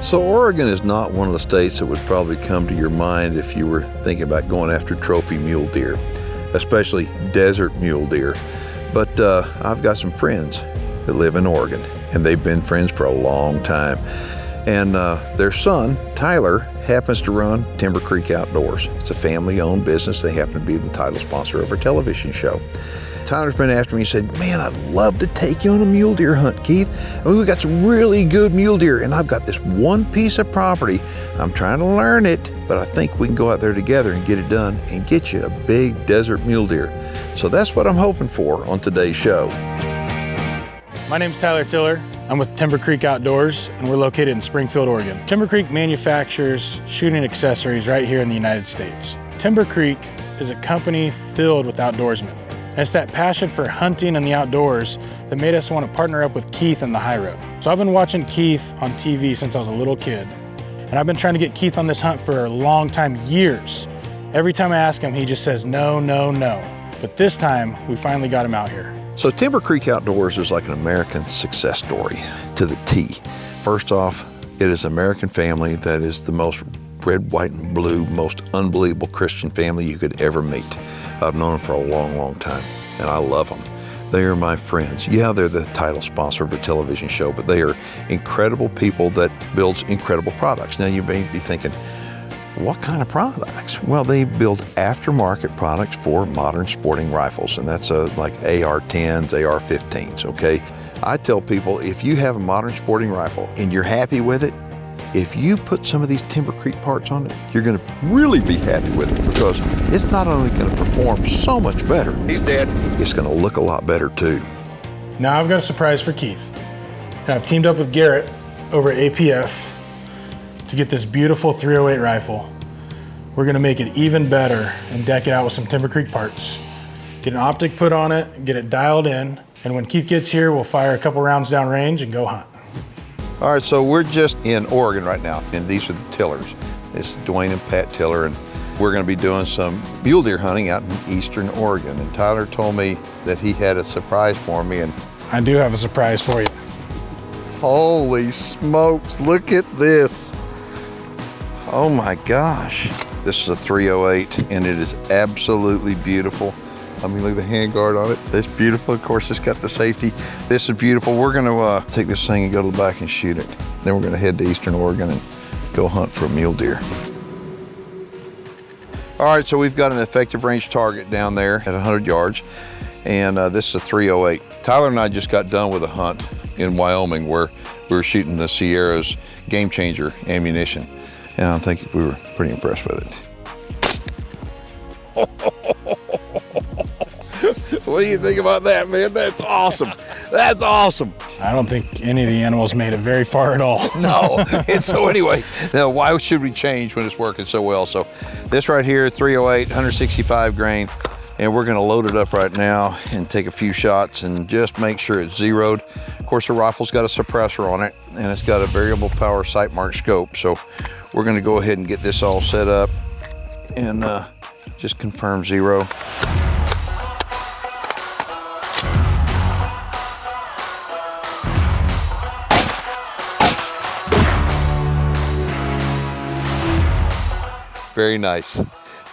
So Oregon is not one of the states that would probably come to your mind if you were thinking about going after trophy mule deer, especially desert mule deer. But I've got some friends that live in Oregon, and they've been friends for a long time. And their son, Tyler, happens to run Timber Creek Outdoors. It's a family-owned business. They happen to be the title sponsor of our television show. Tyler's been after me and said, man, I'd love to take you on a mule deer hunt, Keith. I mean, we've got some really good mule deer, and I've got this one piece of property. I'm trying to learn it, but I think we can go out there together and get it done and get you a big desert mule deer. So that's what I'm hoping for on today's show. My name's Tyler Tiller. I'm with Timber Creek Outdoors, and we're located in Springfield, Oregon. Timber Creek manufactures shooting accessories right here in the United States. Timber Creek is a company filled with outdoorsmen. And it's that passion for hunting and the outdoors that made us want to partner up with Keith and the High Road. So I've been watching Keith on TV since I was a little kid, and I've been trying to get Keith on this hunt for a long time, years. Every time I ask him, he just says no, no, no. But this time, we finally got him out here. So Timber Creek Outdoors is like an American success story to the T. First off, it is an American family that is the most red, white, and blue, most unbelievable Christian family you could ever meet. I've known them for a long, long time, and I love them. They are my friends. Yeah, they're the title sponsor of a television show, but they are incredible people that builds incredible products. Now, you may be thinking, what kind of products? Well, they build aftermarket products for modern sporting rifles, and that's like AR-10s, AR-15s, okay? I tell people, if you have a modern sporting rifle and you're happy with it, if you put some of these Timber Creek parts on it, you're gonna really be happy with it because it's not only gonna perform so much better, he's dead, it's gonna look a lot better too. Now I've got a surprise for Keith. And I've teamed up with Garrett over at APF to get this beautiful 308 rifle. We're gonna make it even better and deck it out with some Timber Creek parts. Get an optic put on it, get it dialed in, and when Keith gets here, we'll fire a couple rounds down range and go hunt. All right, so we're just in Oregon right now, and these are the Tillers. This is Dwayne and Pat Tiller, and we're gonna be doing some mule deer hunting out in eastern Oregon. And Tyler told me that he had a surprise for me, and I do have a surprise for you. holy smokes, look at this. Oh my gosh. This is a 308, and it is absolutely beautiful. I mean, look at the handguard on it. It's beautiful. Of course, it's got the safety. This is beautiful. We're gonna take this thing and go to the back and shoot it. Then we're gonna head to eastern Oregon and go hunt for a mule deer. All right, so we've got an effective range target down there at 100 yards, and this is a 308. Tyler and I just got done with a hunt in Wyoming where we were shooting the Sierra's Game Changer ammunition, and I think we were pretty impressed with it. What do you think about that, man? That's awesome. That's awesome. I don't think any of the animals made it very far at all. No. And so anyway, now why should we change when it's working so well? So this right here, 308, 165 grain, and we're gonna load it up right now and take a few shots and just make sure it's zeroed. Of course, the rifle's got a suppressor on it, and it's got a variable power sight mark scope. So we're gonna go ahead and get this all set up and just confirm zero. Very nice,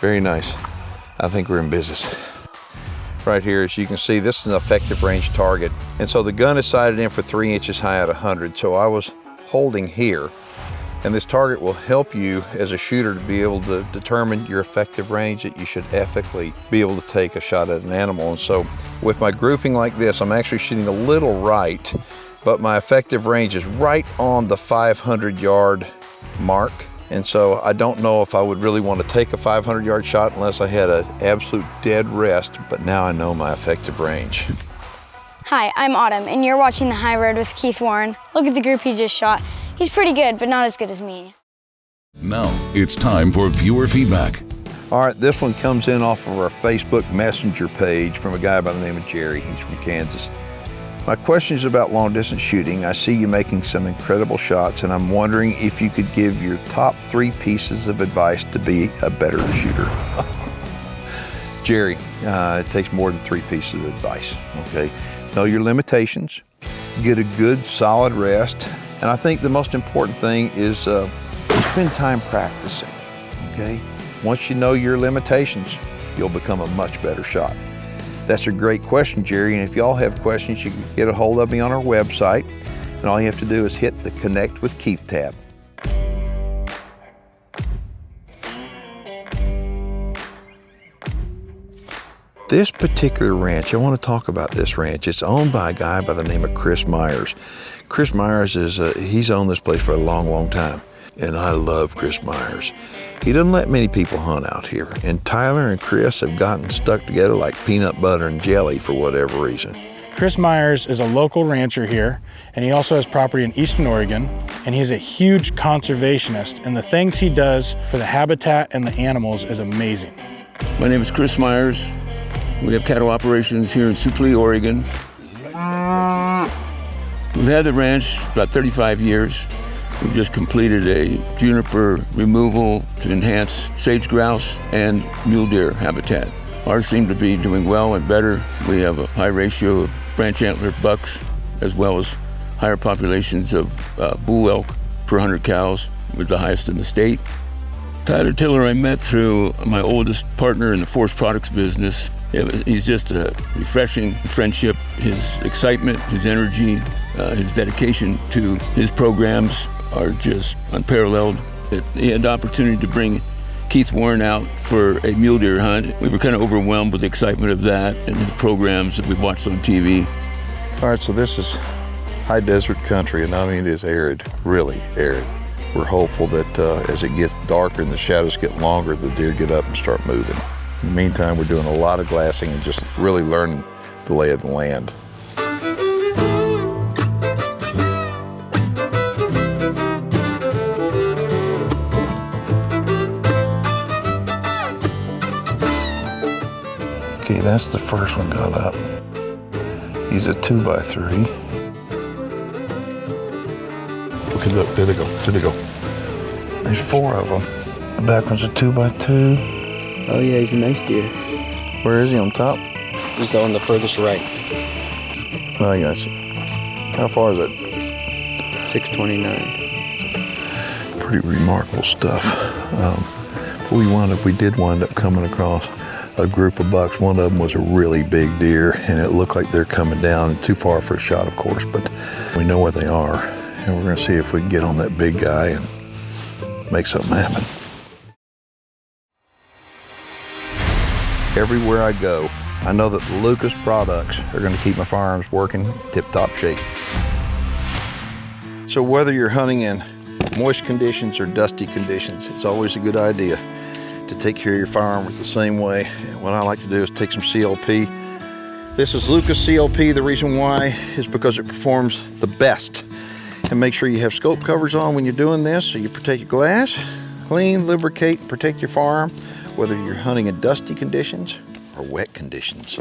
very nice. I think we're in business. Right here, as you can see, this is an effective range target. And so the gun is sighted in for 3 inches high at 100. So I was holding here, and this target will help you as a shooter to be able to determine your effective range that you should ethically be able to take a shot at an animal. And so with my grouping like this, I'm actually shooting a little right, but my effective range is right on the 500-yard mark. And so I don't know if I would really want to take a 500-yard shot unless I had an absolute dead rest, but now I know my effective range. Hi, I'm Autumn, and you're watching The High Road with Keith Warren. Look at the group he just shot. He's pretty good, but not as good as me. Now it's time for viewer feedback. All right, this one comes in off of our Facebook Messenger page from a guy by the name of Jerry. He's from Kansas. My question is about long distance shooting. I see you making some incredible shots, and I'm wondering if you could give your top 3 pieces of advice to be a better shooter. Jerry, it takes more than 3 pieces of advice, okay? Know your limitations, get a good solid rest, And I think the most important thing is spend time practicing, okay? Once you know your limitations, you'll become a much better shot. That's a great question, Jerry, and if y'all have questions, you can get a hold of me on our website, and all you have to do is hit the Connect with Keith tab. This particular ranch, I want to talk about this ranch. It's owned by a guy by the name of Chris Myers. Chris Myers he's owned this place for a long, long time, and I love Chris Myers. He doesn't let many people hunt out here, and Tyler and Chris have gotten stuck together like peanut butter and jelly for whatever reason. Chris Myers is a local rancher here, and he also has property in Eastern Oregon, and he's a huge conservationist, and the things he does for the habitat and the animals is amazing. My name is Chris Myers. We have cattle operations here in Suplee, Oregon. We've had the ranch about 35 years. We've just completed a juniper removal to enhance sage grouse and mule deer habitat. Ours seem to be doing well and better. We have a high ratio of branch antler bucks, as well as higher populations of bull elk per 100 cows. We're the highest in the state. Tyler Tiller I met through my oldest partner in the forest products business. He's just a refreshing friendship. His excitement, his energy, his dedication to his programs are just unparalleled. He had the opportunity to bring Keith Warren out for a mule deer hunt. We were kind of overwhelmed with the excitement of that and his programs that we watched on TV. All right, so this is high desert country, and I mean, it is arid, really arid. We're hopeful that as it gets darker and the shadows get longer, the deer get up and start moving. In the meantime, we're doing a lot of glassing and just really learning the lay of the land. Okay, that's the first one got up. He's a 2x3. Okay, look, there they go, there they go. There's 4 of them. The back one's a 2x2. Oh yeah, he's a nice deer. Where is he, on top? He's on the furthest right. Oh, I got you. How far is it? 629. Pretty remarkable stuff. We did wind up coming across a group of bucks. One of them was a really big deer, and it looked like they're coming down too far for a shot, of course, but we know where they are, and we're gonna see if we can get on that big guy and make something happen. Everywhere I go, I know that the Lucas products are going to keep my firearms working tip-top shape. So whether you're hunting in moist conditions or dusty conditions, it's always a good idea to take care of your firearm the same way. And what I like to do is take some CLP. This is Lucas CLP. The reason why is because it performs the best. And make sure you have scope covers on when you're doing this so you protect your glass, clean, lubricate, protect your firearm, whether you're hunting in dusty conditions or wet conditions.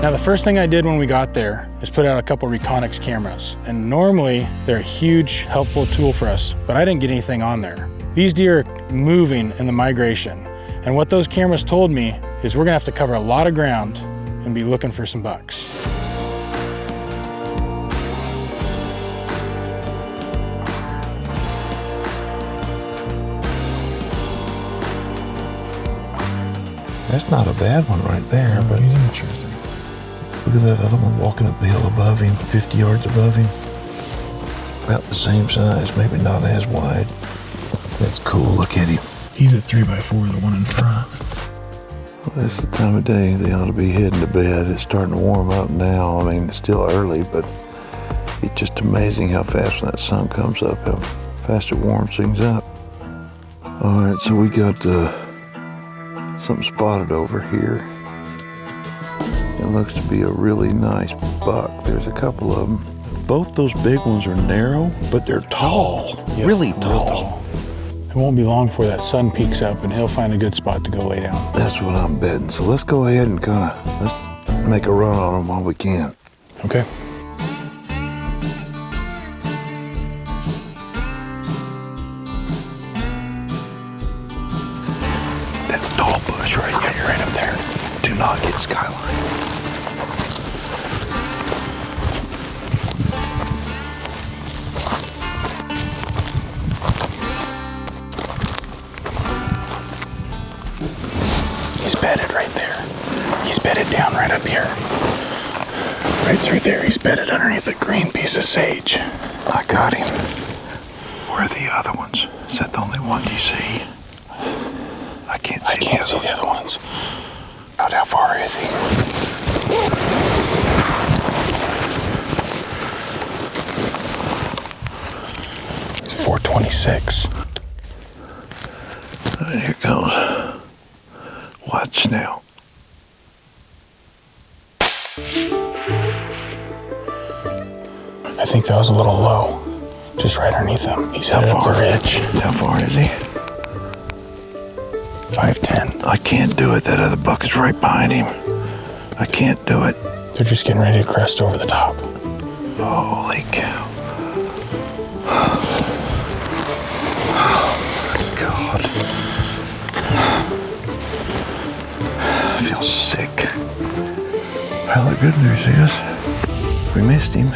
Now, the first thing I did when we got there is put out a couple Reconyx cameras. And normally they're a huge, helpful tool for us, but I didn't get anything on there. These deer are moving in the migration. And what those cameras told me is we're gonna have to cover a lot of ground and be looking for some bucks. That's not a bad one right there, but look at that other one walking up the hill above him, 50 yards above him. About the same size, maybe not as wide. That's cool, look at him. He's a 3x4, the one in front. Well, this is the time of day they ought to be heading to bed. It's starting to warm up now. I mean, it's still early, but it's just amazing how fast when that sun comes up, how fast it warms things up. All right, so we got something spotted over here. It looks to be a really nice buck. There's a couple of them. Both those big ones are narrow, but they're tall, Yep, really real tall. It won't be long before that sun peaks up and he'll find a good spot to go lay down. That's what I'm betting. So let's go ahead and let's make a run on them while we can. Okay. the skyline. He's bedded right there. He's bedded down right up here. Right through there, he's bedded underneath a green piece of sage. I got him. Where are the other ones? Is that the only one you see? I can't see the other ones. How far is he? It's 426. And here goes. Watch now. I think that was a little low. Just right underneath him. He's headed up the ridge. How far is he? 510. I can't do it. That other buck is right behind him. I can't do it. They're just getting ready to crest over the top. Holy cow. God. I feel sick. Well, the good news is we missed him.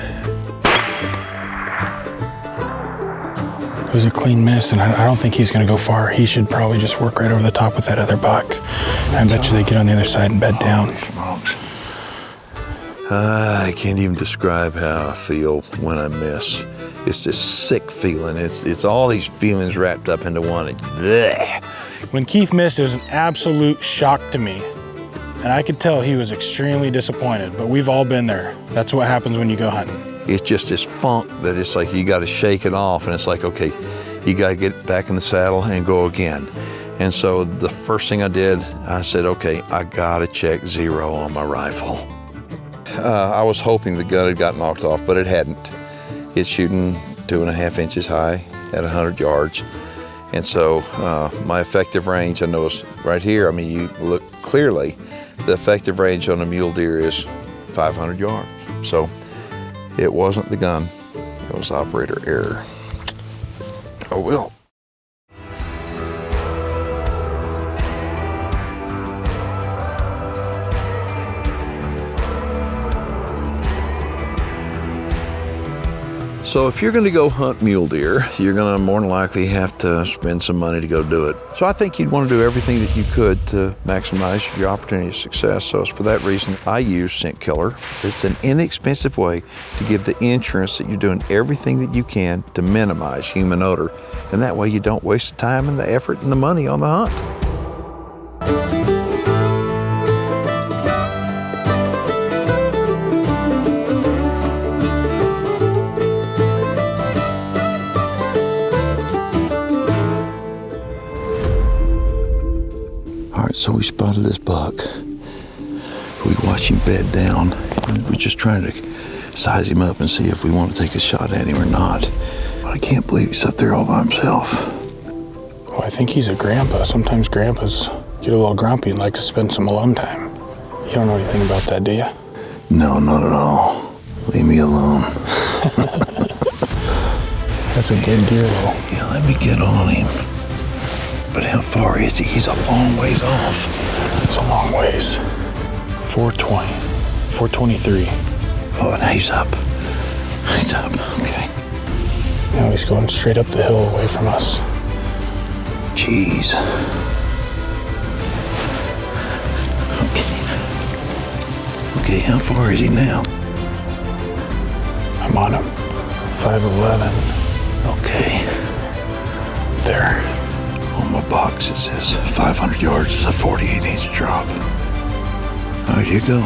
It was a clean miss, and I don't think he's going to go far. He should probably just work right over the top with that other buck. I bet you they get on the other side and bed down. Smokes. I can't even describe how I feel when I miss. It's this sick feeling. It's all these feelings wrapped up into one. Blech. When Keith missed, it was an absolute shock to me. And I could tell he was extremely disappointed, but we've all been there. That's what happens when you go hunting. It's just this funk that it's like you got to shake it off, and it's like, okay, you got to get back in the saddle and go again. And so the first thing I did, I said, okay, I got to check 0 on my rifle. I was hoping the gun had got knocked off, but it hadn't. It's shooting 2.5 inches high at 100 yards. And so my effective range, I know, is right here. I mean, you look clearly, the effective range on a mule deer is 500 yards. So it wasn't the gun, it was operator error. Oh well. So if you're going to go hunt mule deer, you're going to more than likely have to spend some money to go do it. So I think you'd want to do everything that you could to maximize your opportunity of success. So it's for that reason I use Scent Killer. It's an inexpensive way to give the insurance that you're doing everything that you can to minimize human odor. And that way you don't waste the time and the effort and the money on the hunt. So we spotted this buck. We watched him bed down. We're just trying to size him up and see if we want to take a shot at him or not. But I can't believe he's up there all by himself. Well, I think he's a grandpa. Sometimes grandpas get a little grumpy and like to spend some alone time. You don't know anything about that, do you? No, not at all. Leave me alone. That's a good deer, though. Yeah, let me get on him. But how far is he? He's a long ways off. It's a long ways. 420, 423. Oh, and he's up. He's up, okay. Now he's going straight up the hill away from us. Jeez. Okay, how far is he now? I'm on him. 5'11". Okay. There. On my box it says 500 yards is a 48-inch drop. There you go.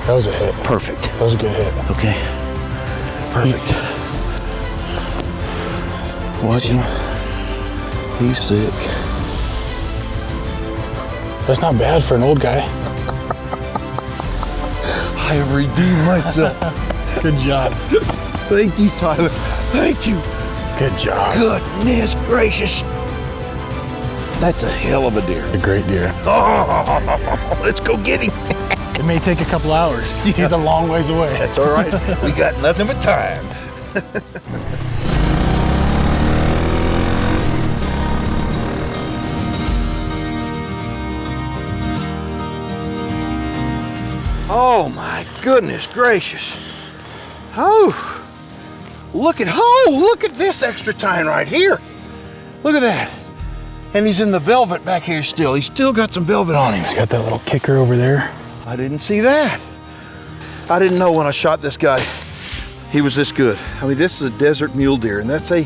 That was a hit. Perfect. That was a good hit. Okay. Perfect. Watch him. He's sick. That's not bad for an old guy. I have redeemed myself. Good job. Thank you, Tyler. Thank you. Good job. Goodness gracious. That's a hell of a deer. A great deer. Oh, let's go get him. It may take a couple hours. Yeah. He's a long ways away. That's all right. We got nothing but time. Oh my goodness gracious. Oh, look at this extra tine right here. Look at that. And he's in the velvet back here still. He's still got some velvet on him. He's got that little kicker over there. I didn't see that. I didn't know when I shot this guy, he was this good. I mean, this is a desert mule deer, and that's a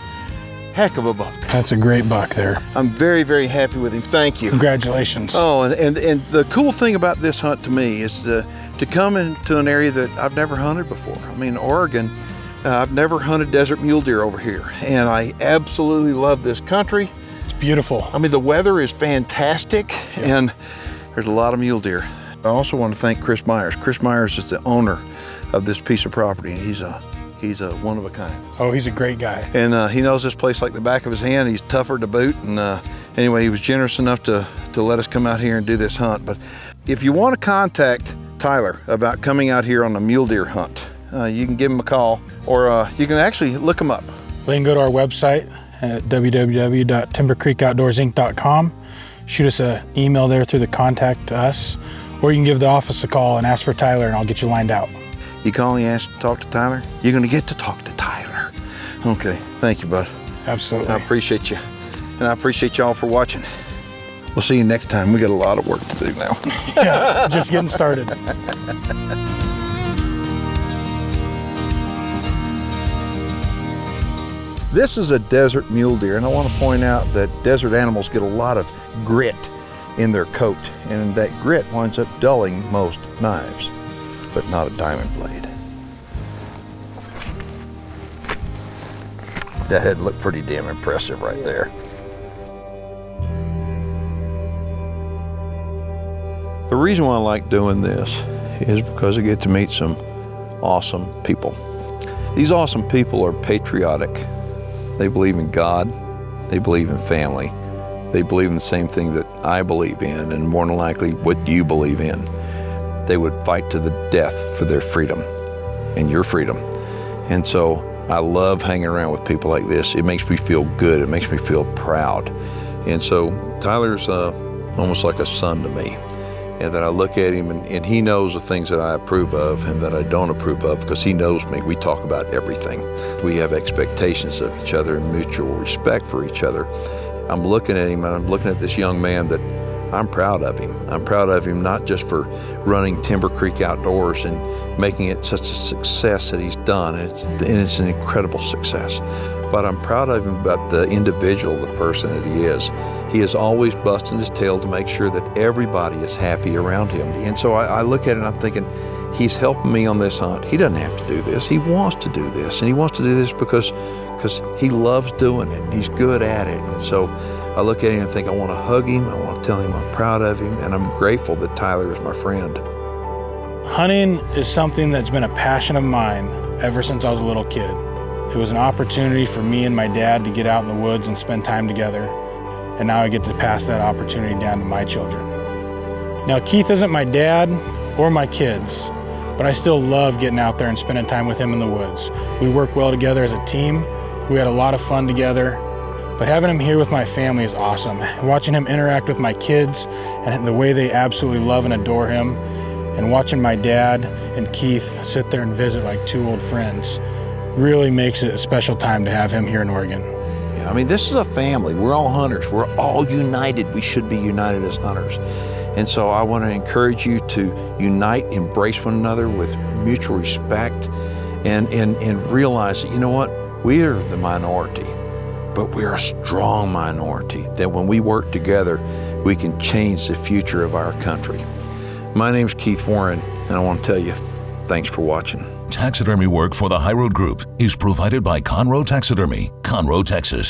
heck of a buck. That's a great buck there. I'm very, very happy with him. Thank you. Congratulations. Oh, and the cool thing about this hunt to me is to come into an area that I've never hunted before. I mean, Oregon, I've never hunted desert mule deer over here, and I absolutely love this country. It's beautiful. I mean, the weather is fantastic, and there's a lot of mule deer. I also want to thank Chris Myers. Chris Myers is the owner of this piece of property. He's a one of a kind. Oh, he's a great guy. And he knows this place like the back of his hand. He's tougher to boot. And anyway, he was generous enough to let us come out here and do this hunt. But if you want to contact Tyler about coming out here on a mule deer hunt, you can give him a call, or you can actually look him up. They can go to our website at www.timbercreekoutdoorsinc.com. Shoot us an email there through the contact us, or you can give the office a call and ask for Tyler, and I'll get you lined out. You call and you ask to talk to Tyler, you're going to get to talk to Tyler. Okay, thank you, bud. Absolutely. I appreciate you, and I appreciate y'all for watching. We'll see you next time. We got a lot of work to do now. Yeah, just getting started. This is a desert mule deer, and I want to point out that desert animals get a lot of grit in their coat, and that grit winds up dulling most knives, but not a diamond blade. That head looked pretty damn impressive right there. The reason why I like doing this is because I get to meet some awesome people. These awesome people are patriotic. They believe in God, they believe in family, they believe in the same thing that I believe in, and more than likely, what you believe in. They would fight to the death for their freedom and your freedom. And so I love hanging around with people like this. It makes me feel good, it makes me feel proud. And so Tyler's almost like a son to me. And that I look at him and he knows the things that I approve of and that I don't approve of, because he knows me. We talk about everything. We have expectations of each other and mutual respect for each other. I'm looking at him and I'm looking at this young man that I'm proud of him. I'm proud of him not just for running Timber Creek Outdoors and making it such a success that he's done, and it's an incredible success. But I'm proud of him about the individual, the person that he is. He is always busting his tail to make sure that everybody is happy around him. And so I look at it and I'm thinking, he's helping me on this hunt. He doesn't have to do this. He wants to do this. And he wants to do this because he loves doing it and he's good at it. And so I look at him and think, I want to hug him. I want to tell him I'm proud of him. And I'm grateful that Tyler is my friend. Hunting is something that's been a passion of mine ever since I was a little kid. It was an opportunity for me and my dad to get out in the woods and spend time together. And now I get to pass that opportunity down to my children. Now, Keith isn't my dad or my kids, but I still love getting out there and spending time with him in the woods. We work well together as a team. We had a lot of fun together, but having him here with my family is awesome. Watching him interact with my kids and the way they absolutely love and adore him, and watching my dad and Keith sit there and visit like two old friends really makes it a special time to have him here in Oregon. I mean, this is a family. We're all hunters. We're all united. We should be united as hunters. And so I want to encourage you to unite, embrace one another with mutual respect, and realize that, you know what? We are the minority, but we're a strong minority, that when we work together, we can change the future of our country. My name's Keith Warren, and I want to tell you, thanks for watching. Taxidermy work for the High Road Group is provided by Conroe Taxidermy, Conroe, Texas.